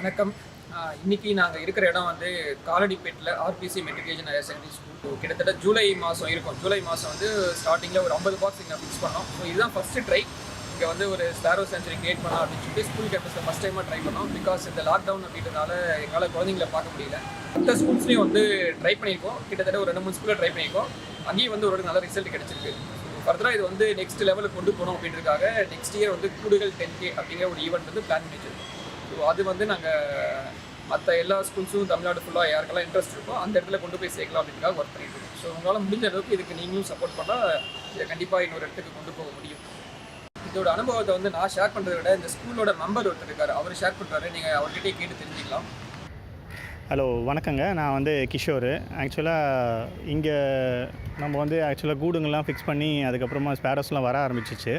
வணக்கம். இன்னைக்கு நாங்கள் இருக்கிற இடம் வந்து காலடிப்பேட்டில் RBC matriculation higher secondary school. கிட்டத்தட்ட ஜூலை மாதம் இருக்கும். ஜூலை மாதம் வந்து ஸ்டார்டிங்கில் ஒரு 50 பாக்ஸ் இங்கே ஃபிக்ஸ் பண்ணோம். ஸோ இதுதான் ஃபஸ்ட்டு ட்ரை. இங்கே வந்து ஒரு ஸ்பேரோ சென்ச்சுரி கிரியேட் பண்ணலாம் அப்படின்னு சொல்லிட்டு ஸ்கூல் கேம்பஸில் ஃபஸ்ட் டைமாக ட்ரை பண்ணோம். பிகாஸ் இந்த லாக்டவுன் அப்படின்றதுனால எங்களால் குழந்தைங்கள பார்க்க முடியல. மற்ற ஸ்கூல்ஸ்லேயும் வந்து ட்ரை பண்ணியிருக்கோம். கிட்டத்தட்ட ஒரு 2-3 ஸ்கூலில் ட்ரை பண்ணியிருக்கோம். அங்கேயும் வந்து ஒரு நல்ல ரிசல்ட் கிடச்சிருக்கு. ஃபர்தராக இது வந்து நெக்ஸ்ட் லெவலுக்கு கொண்டு போகணும் அப்படின்றதுக்காக நெக்ஸ்ட் இயர் வந்து கூடுதல் 10K அப்படிங்கிற ஒரு ஈவெண்ட் வந்து பிளான் பண்ணி வச்சிருக்கோம். ஸோ அது வந்து நாங்கள் மற்ற எல்லா ஸ்கூல்ஸும் தமிழ்நாடு ஃபுல்லாக யாருக்கெல்லாம் இன்ட்ரெஸ்ட் இருக்கோ அந்த இடத்துல கொண்டு போய் சேர்க்கலாம் அப்படின்றதுக்காக ஒர்க் பண்ணிட்டு இருக்கோம். ஸோ உங்களால் முடிஞ்ச அளவுக்கு இதுக்கு நீங்களும் சப்போர்ட் பண்ணால் இதை கண்டிப்பாக இன்னொரு இடத்துக்கு கொண்டு போக முடியும். இதோட அனுபவத்தை வந்து நான் ஷேர் பண்ணுறதை விட இந்த ஸ்கூலோட மெம்பர் ஒருத்தர் இருக்காரு, அவர் ஷேர் பண்ணுறாரு. நீங்கள் அவர்கிட்டே கேட்டு தெரிஞ்சுக்கலாம். ஹலோ வணக்கங்க. நான் வந்து கிஷோர். ஆக்சுவலாக இங்கே நம்ம வந்து கூடுங்கள்லாம் ஃபிக்ஸ் பண்ணி அதுக்கப்புறமா ஸ்பேரோஸ்லாம் வர ஆரம்பிச்சிச்சு.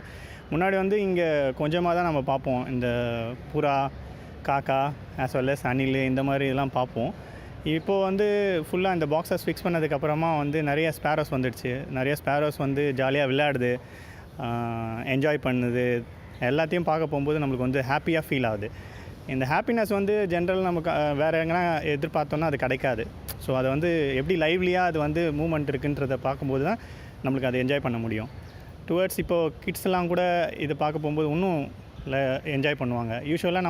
முன்னாடி வந்து இங்கே கொஞ்சமாக தான் நம்ம பார்ப்போம். இந்த புறா, காக்கா ஆஸ் வெல் அஸ் அணில் இந்த மாதிரி இதெல்லாம் பார்ப்போம். இப்போது வந்து ஃபுல்லாக இந்த பாக்ஸஸ் ஃபிக்ஸ் பண்ணதுக்கப்புறமா வந்து நிறைய ஸ்பேரோஸ் வந்துடுச்சு. நிறைய ஸ்பேரோஸ் வந்து ஜாலியாக விளையாடுது, என்ஜாய் பண்ணுது. எல்லாத்தையும் பார்க்க போகும்போது நம்மளுக்கு வந்து ஹாப்பியாக ஃபீல் ஆகுது. இந்த ஹாப்பினஸ் வந்து ஜென்ரல் நமக்கு வேறு எங்கன்னா எதிர்பார்த்தோன்னா அது கிடைக்காது. ஸோ அதை வந்து எப்படி லைவ்லியாக அது வந்து மூமெண்ட் இருக்குன்றதை பார்க்கும்போது தான் நம்மளுக்கு அதை என்ஜாய் பண்ண முடியும். டுவர்ட்ஸ் இப்போது கிட்ஸ்லாம் கூட இதை பார்க்க போகும்போது இன்னும் என்ஜாய் பண்ணுவாங்க. யூஸ்வலாக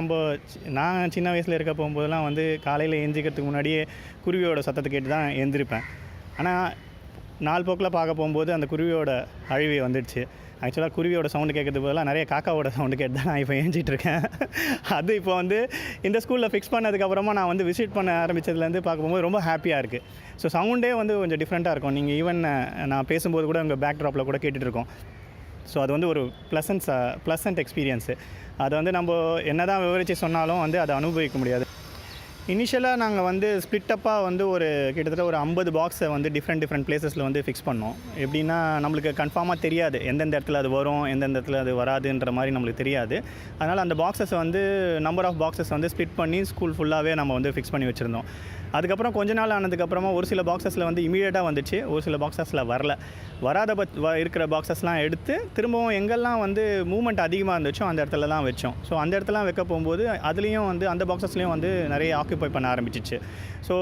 நான் சின்ன வயசில் இருக்க போகும்போதெல்லாம் வந்து காலையில் எழுந்திக்கிறதுக்கு முன்னாடியே குருவியோட சத்தத்தை கேட்டு தான் எழுந்திருப்பேன். ஆனால் நாள் போக்கில் பார்க்க போகும்போது அந்த குருவியோட அழிவு வந்துடுச்சு. ஆக்சுவலாக குருவியோட சவுண்டு கேட்கறதுக்கு பதிலாக நிறைய காக்காவோட சவுண்டு கேட்டு தான் நான் இப்போ ஏஞ்சிட்ருக்கேன். அது இப்போ வந்து இந்த ஸ்கூலில் ஃபிக்ஸ் பண்ணதுக்கப்புறமா நான் வந்து விசிட் பண்ண ஆரம்பித்ததுலேருந்து பார்க்கும்போது ரொம்ப ஹாப்பியாக இருக்குது. ஸோ சவுண்டே வந்து கொஞ்சம் டிஃப்ரெண்ட்டாக இருக்கும். நீங்கள் ஈவன் நான் பேசும்போது கூட உங்கள் பேக் ட்ராப்பில் கூட கேட்டுட்ருக்கோம். ஸோ அது வந்து ஒரு ப்ளசன்ட் எக்ஸ்பீரியன்ஸு. அதை வந்து நம்ம என்ன தான் விவரித்து சொன்னாலும் வந்து அதை அனுபவிக்க முடியாது. இனிஷியலாக நாங்கள் வந்து ஸ்ப்ளிட்டப்பாக வந்து கிட்டத்தட்ட ஒரு 50 பாக்ஸை வந்து டிஃப்ரெண்ட் பிளேஸஸில் வந்து ஃபிக்ஸ் பண்ணோம். எப்படின்னா நம்மளுக்கு கன்ஃபார்மாக தெரியாது எந்தெந்த இடத்துல அது வரும், எந்தெந்த இடத்துல அது வராதுன்ற மாதிரி நம்மளுக்கு தெரியாது. அதனால் அந்த பாக்ஸஸை வந்து நம்பர் ஆஃப் பாக்ஸஸ் வந்து ஸ்ப்ளிட் பண்ணி ஸ்கூல் ஃபுல்லாகவே நம்ம வந்து ஃபிக்ஸ் பண்ணி வச்சுருந்தோம். அதுக்கப்புறம் கொஞ்ச நாள் ஆனதுக்கப்புறமா ஒரு சில பாக்ஸஸில் வந்து இமீடியட்டாக வந்துச்சு, ஒரு சில பாக்ஸஸில் வராத இருக்கிற பாக்ஸஸ்லாம் எடுத்து திரும்பவும் எங்கெல்லாம் வந்து மூவ்மெண்ட் அதிகமாக இருந்துச்சோ அந்த இடத்துல தான் வச்சோம். ஸோ அந்த இடத்துலாம் வைக்க போகும்போது அதுலேயும் வந்து அந்த பாக்ஸஸ்லேயும் வந்து நிறைய ஆக்குப்பை பண்ண ஆரம்பிச்சிச்சு. ஸோ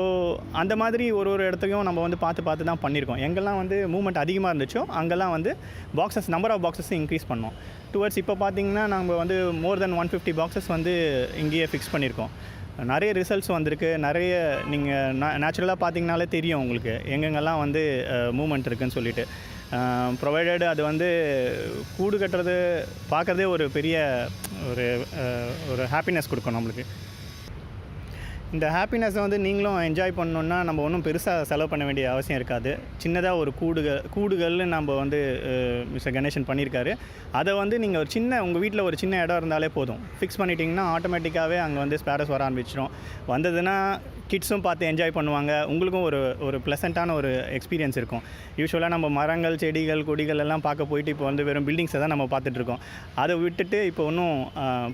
அந்த மாதிரி ஒரு இடத்தையும் நம்ம வந்து பார்த்து தான் பண்ணியிருக்கோம். எங்கெல்லாம் வந்து மூவ்மெண்ட் அதிகமாக இருந்துச்சோ அங்கெல்லாம் வந்து நம்பர் ஆஃப் பாக்ஸஸ் இன்க்ரீஸ் பண்ணோம். டுவர்ட்ஸ் இப்போ பார்த்திங்கன்னா நம்ம வந்து மோர் தென் 150 பாக்ஸஸ் வந்து இங்கேயே ஃபிக்ஸ் பண்ணியிருக்கோம். நிறைய ரிசல்ட்ஸ் வந்திருக்கு. நிறைய நீங்கள் நேச்சுரலாக பார்த்தீங்கனாலே தெரியும் உங்களுக்கு எங்கெங்கெல்லாம் வந்து மூமெண்ட் இருக்குதுன்னு சொல்லிட்டு. ப்ரொவைடட் அது வந்து கூடு கட்டுறது பார்க்குறதே ஒரு பெரிய ஒரு ஹாப்பினஸ் கொடுக்கும் நம்மளுக்கு. இந்த ஹாப்பினஸை வந்து நீங்களும் என்ஜாய் பண்ணணுன்னா நம்ம ஒன்றும் பெருசாக செலவு பண்ண வேண்டிய அவசியம் இருக்காது. சின்னதாக ஒரு கூடுகள்னு நம்ம வந்து மிஸ்டர் கணேசன் பண்ணியிருக்காரு. அதை வந்து நீங்கள் உங்கள் வீட்டில் ஒரு சின்ன இடம் இருந்தாலே போதும். ஃபிக்ஸ் பண்ணிட்டீங்கன்னா ஆட்டோமேட்டிக்காகவே அங்கே வந்து ஸ்பேரஸ் வர ஆரம்பிச்சிடும். வந்ததுன்னா கிட்ஸும் பார்த்து என்ஜாய் பண்ணுவாங்க. உங்களுக்கும் ஒரு ப்ளசண்ட்டான ஒரு எக்ஸ்பீரியன்ஸ் இருக்கும். யூஸ்வலாக நம்ம மரங்கள், செடிகள், கொடிகள் எல்லாம் பார்க்க போயிட்டு இப்போ வந்து வெறும் பில்டிங்ஸை தான் நம்ம பார்த்துட்ருக்கோம். அதை விட்டுட்டு இப்போ இன்னும்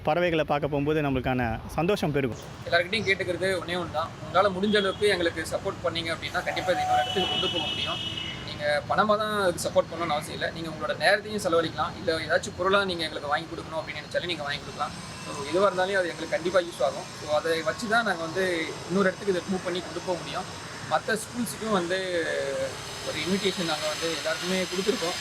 பறவைகளை பார்க்க போகும்போது நம்மளுக்கான சந்தோஷம் பெருகும். எல்லாருக்கிட்டையும் கேட்டுக்கிறது ஒன்றே ஒன்று தான். உங்களால் முடிஞ்ச அளவுக்கு எங்களுக்கு சப்போர்ட் பண்ணிங்க அப்படின்னா கண்டிப்பாக இது இன்னொரு இடத்துக்கு கொண்டு போக முடியும். நீங்கள் பணமாக தான் அதுக்கு சப்போர்ட் பண்ணணும்னு அவசியம் இல்லை. நீங்கள் உங்களோட நேரத்தையும் செலவழிக்கலாம். இல்லை ஏதாச்சும் பொருளாக நீங்கள் எங்களுக்கு வாங்கி கொடுக்கணும் அப்படின்னு நினச்சாலும் நீங்கள் வாங்கி கொடுக்கலாம். ஸோ எதுவாக இருந்தாலும் அது எங்களுக்கு கண்டிப்பாக யூஸ் ஆகும். ஸோ அதை வச்சு தான் நாங்கள் வந்து இன்னொரு இடத்துக்கு இதை மூவ் பண்ணி கொண்டு போக முடியும். மற்ற ஸ்கூல்ஸுக்கும் வந்து ஒரு இன்விடேஷன் நாங்கள் வந்து எல்லாருக்குமே கொடுத்துருக்கோம்.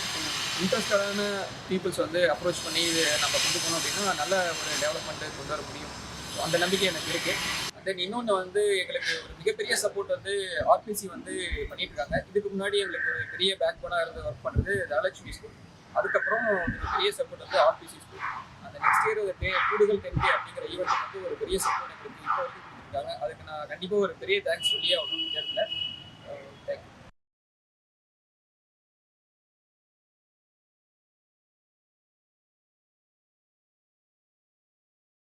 இன்ட்ரெஸ்டடான பீப்புள்ஸ் வந்து அப்ரோச் பண்ணி இது நம்ம கொண்டு போனோம் அப்படின்னா நல்ல ஒரு டெவலப்மெண்ட்டு கொண்டு வர முடியும். ஸோ அந்த நம்பிக்கை எனக்கு இருக்குது. தென் இன்னொன்று வந்து எங்களுக்கு ஒரு மிகப்பெரிய சப்போர்ட் வந்து ஆர்பிசி வந்து பண்ணிட்டு இருக்காங்க. இதுக்கு முன்னாடி எங்களுக்கு ஒரு பெரிய பேக் போனாக இருந்து ஒர்க் பண்ணுறது தனலட்சுமி ஸ்கூல். அதுக்கப்புறம் ஒரு பெரிய சப்போர்ட் வந்து ஆர்பிசி ஸ்கூல். அந்த நெக்ஸ்ட் இயர் ஒரு கூடுதல் 10K அப்படிங்கிற ஈவெண்ட் வந்து ஒரு பெரிய சப்போர்ட் எங்களுக்கு இப்போ வரைக்கும் கொடுத்துருக்காங்க. அதுக்கு நான் கண்டிப்பாக ஒரு பெரிய தேங்க்ஸ் சொல்லியே ஆகணும் இந்த இடத்துல. தேங்க்யூ.